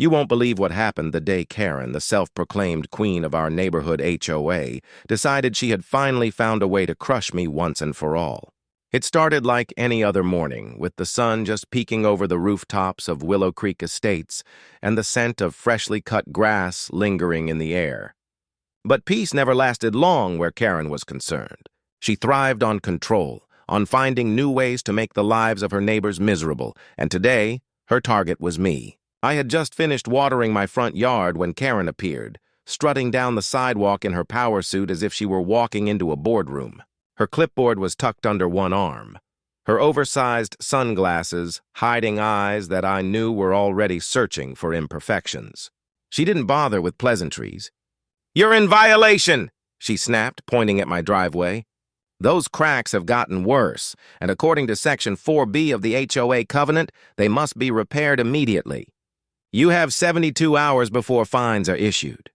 You won't believe what happened the day Karen, the self-proclaimed queen of our neighborhood HOA, decided she had finally found a way to crush me once and for all. It started like any other morning, with the sun just peeking over the rooftops of Willow Creek Estates and the scent of freshly cut grass lingering in the air. But peace never lasted long where Karen was concerned. She thrived on control, on finding new ways to make the lives of her neighbors miserable, and today, her target was me. I had just finished watering my front yard when Karen appeared, strutting down the sidewalk in her power suit as if she were walking into a boardroom. Her clipboard was tucked under one arm, her oversized sunglasses hiding eyes that I knew were already searching for imperfections. She didn't bother with pleasantries. "You're in violation!" she snapped, pointing at my driveway. "Those cracks have gotten worse, and according to Section 4B of the HOA covenant, they must be repaired immediately. You have 72 hours before fines are issued."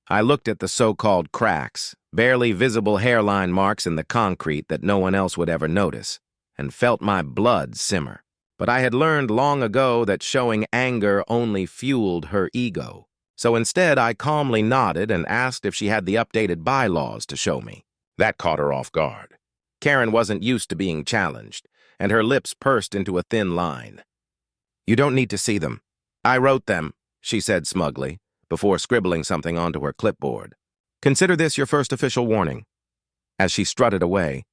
I looked at the so-called cracks, barely visible hairline marks in the concrete that no one else would ever notice, and felt my blood simmer. But I had learned long ago that showing anger only fueled her ego. So instead, I calmly nodded and asked if she had the updated bylaws to show me. That caught her off guard. Karen wasn't used to being challenged, and her lips pursed into a thin line. "You don't need to see them. I wrote them," she said smugly, before scribbling something onto her clipboard. "Consider this your first official warning." As she strutted away,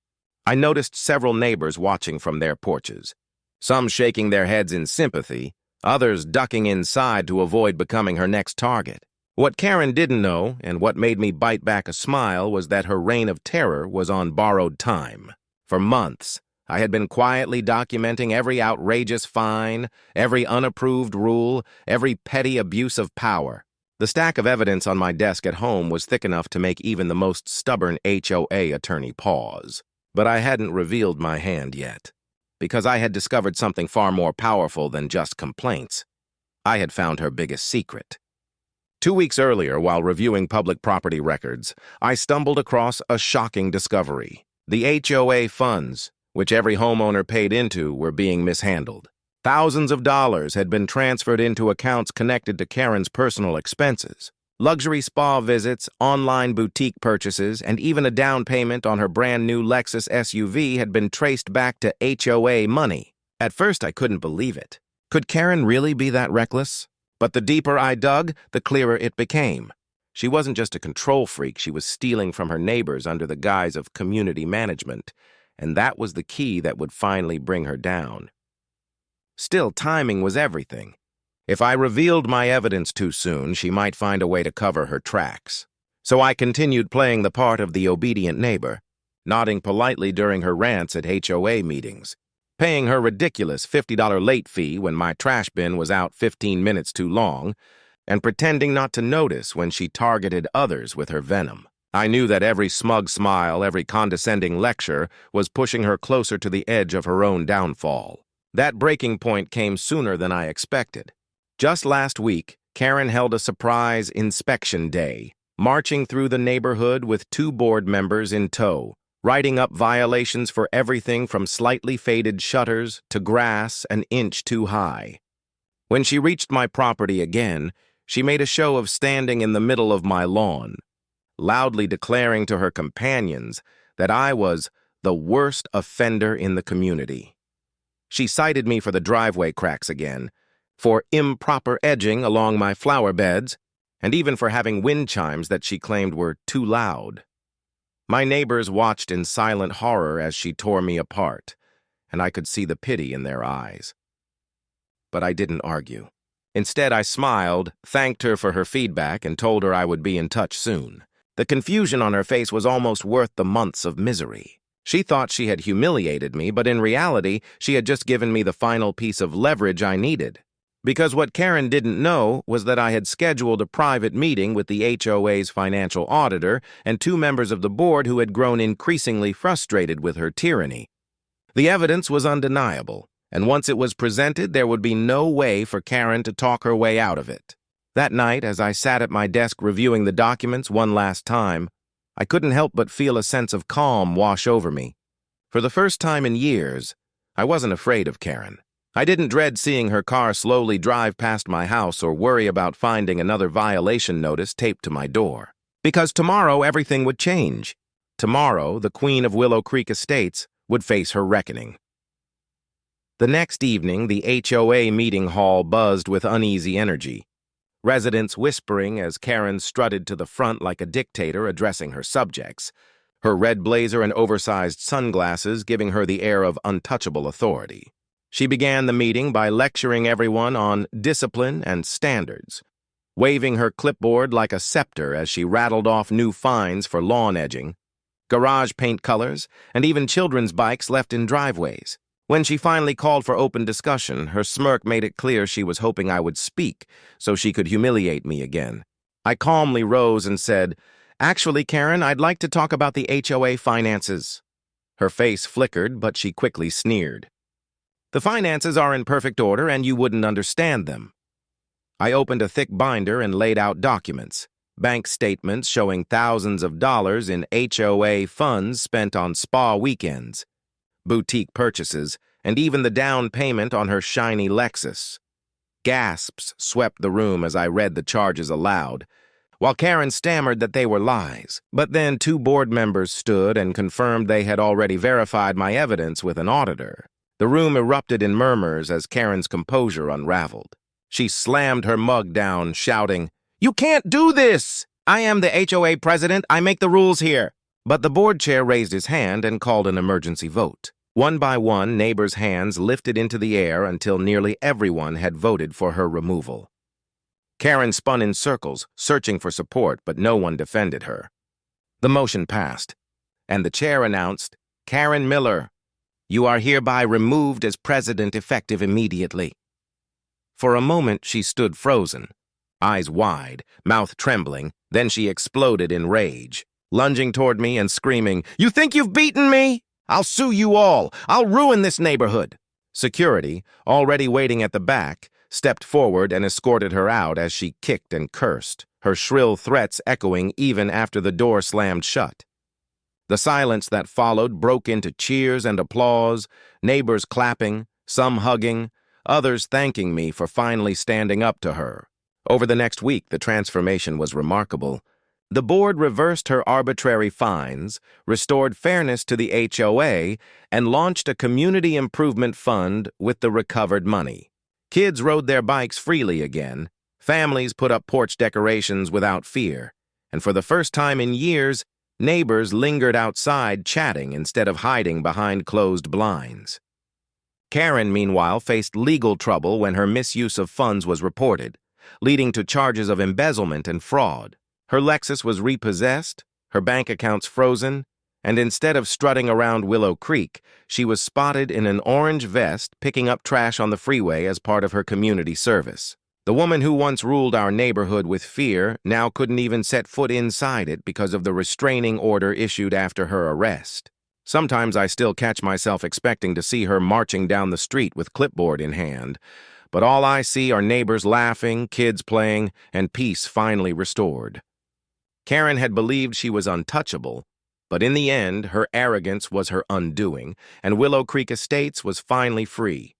I noticed several neighbors watching from their porches, some shaking their heads in sympathy, others ducking inside to avoid becoming her next target. What Karen didn't know, and what made me bite back a smile, was that her reign of terror was on borrowed time. For months, I had been quietly documenting every outrageous fine, every unapproved rule, every petty abuse of power. The stack of evidence on my desk at home was thick enough to make even the most stubborn HOA attorney pause. But I hadn't revealed my hand yet, because I had discovered something far more powerful than just complaints. I had found her biggest secret. 2 weeks earlier, while reviewing public property records, I stumbled across a shocking discovery. The HOA funds, which every homeowner paid into, were being mishandled. Thousands of dollars had been transferred into accounts connected to Karen's personal expenses. Luxury spa visits, online boutique purchases, and even a down payment on her brand-new Lexus SUV had been traced back to HOA money. At first, I couldn't believe it. Could Karen really be that reckless? But the deeper I dug, the clearer it became. She wasn't just a control freak, she was stealing from her neighbors under the guise of community management, and that was the key that would finally bring her down. Still, timing was everything. If I revealed my evidence too soon, she might find a way to cover her tracks. So I continued playing the part of the obedient neighbor, nodding politely during her rants at HOA meetings, paying her ridiculous $50 late fee when my trash bin was out 15 minutes too long, and pretending not to notice when she targeted others with her venom. I knew that every smug smile, every condescending lecture was pushing her closer to the edge of her own downfall. That breaking point came sooner than I expected. Just last week, Karen held a surprise inspection day, marching through the neighborhood with 2 board members in tow, writing up violations for everything from slightly faded shutters to grass an inch too high. When she reached my property again, she made a show of standing in the middle of my lawn, loudly declaring to her companions that I was the worst offender in the community. She cited me for the driveway cracks again, for improper edging along my flower beds, and even for having wind chimes that she claimed were too loud. My neighbors watched in silent horror as she tore me apart, and I could see the pity in their eyes. But I didn't argue. Instead, I smiled, thanked her for her feedback, and told her I would be in touch soon. The confusion on her face was almost worth the months of misery. She thought she had humiliated me, but in reality, she had just given me the final piece of leverage I needed. Because what Karen didn't know was that I had scheduled a private meeting with the HOA's financial auditor and 2 members of the board who had grown increasingly frustrated with her tyranny. The evidence was undeniable, and once it was presented, there would be no way for Karen to talk her way out of it. That night, as I sat at my desk reviewing the documents one last time, I couldn't help but feel a sense of calm wash over me. For the first time in years, I wasn't afraid of Karen. I didn't dread seeing her car slowly drive past my house or worry about finding another violation notice taped to my door. Because tomorrow everything would change. Tomorrow, the Queen of Willow Creek Estates would face her reckoning. The next evening, the HOA meeting hall buzzed with uneasy energy. Residents whispering as Karen strutted to the front like a dictator addressing her subjects, her red blazer and oversized sunglasses giving her the air of untouchable authority. She began the meeting by lecturing everyone on discipline and standards, waving her clipboard like a scepter as she rattled off new fines for lawn edging, garage paint colors, and even children's bikes left in driveways. When she finally called for open discussion, her smirk made it clear she was hoping I would speak so she could humiliate me again. I calmly rose and said, "Actually, Karen, I'd like to talk about the HOA finances." Her face flickered, but she quickly sneered. "The finances are in perfect order and you wouldn't understand them." I opened a thick binder and laid out documents, bank statements showing thousands of dollars in HOA funds spent on spa weekends, boutique purchases, and even the down payment on her shiny Lexus. Gasps swept the room as I read the charges aloud, while Karen stammered that they were lies. But then 2 board members stood and confirmed they had already verified my evidence with an auditor. The room erupted in murmurs as Karen's composure unraveled. She slammed her mug down, shouting, "You can't do this! I am the HOA president. I make the rules here." But the board chair raised his hand and called an emergency vote. One by one, neighbors' hands lifted into the air until nearly everyone had voted for her removal. Karen spun in circles, searching for support, but no one defended her. The motion passed, and the chair announced, "Karen Miller, you are hereby removed as president effective immediately." For a moment, she stood frozen, eyes wide, mouth trembling, then she exploded in rage, lunging toward me and screaming, "You think you've beaten me? I'll sue you all. I'll ruin this neighborhood." Security, already waiting at the back, stepped forward and escorted her out as she kicked and cursed, her shrill threats echoing even after the door slammed shut. The silence that followed broke into cheers and applause, neighbors clapping, some hugging, others thanking me for finally standing up to her. Over the next week, the transformation was remarkable. The board reversed her arbitrary fines, restored fairness to the HOA, and launched a community improvement fund with the recovered money. Kids rode their bikes freely again, families put up porch decorations without fear, and for the first time in years, neighbors lingered outside chatting instead of hiding behind closed blinds. Karen, meanwhile, faced legal trouble when her misuse of funds was reported, leading to charges of embezzlement and fraud. Her Lexus was repossessed, her bank accounts frozen, and instead of strutting around Willow Creek, she was spotted in an orange vest picking up trash on the freeway as part of her community service. The woman who once ruled our neighborhood with fear now couldn't even set foot inside it because of the restraining order issued after her arrest. Sometimes I still catch myself expecting to see her marching down the street with clipboard in hand, but all I see are neighbors laughing, kids playing, and peace finally restored. Karen had believed she was untouchable, but in the end, her arrogance was her undoing, and Willow Creek Estates was finally free.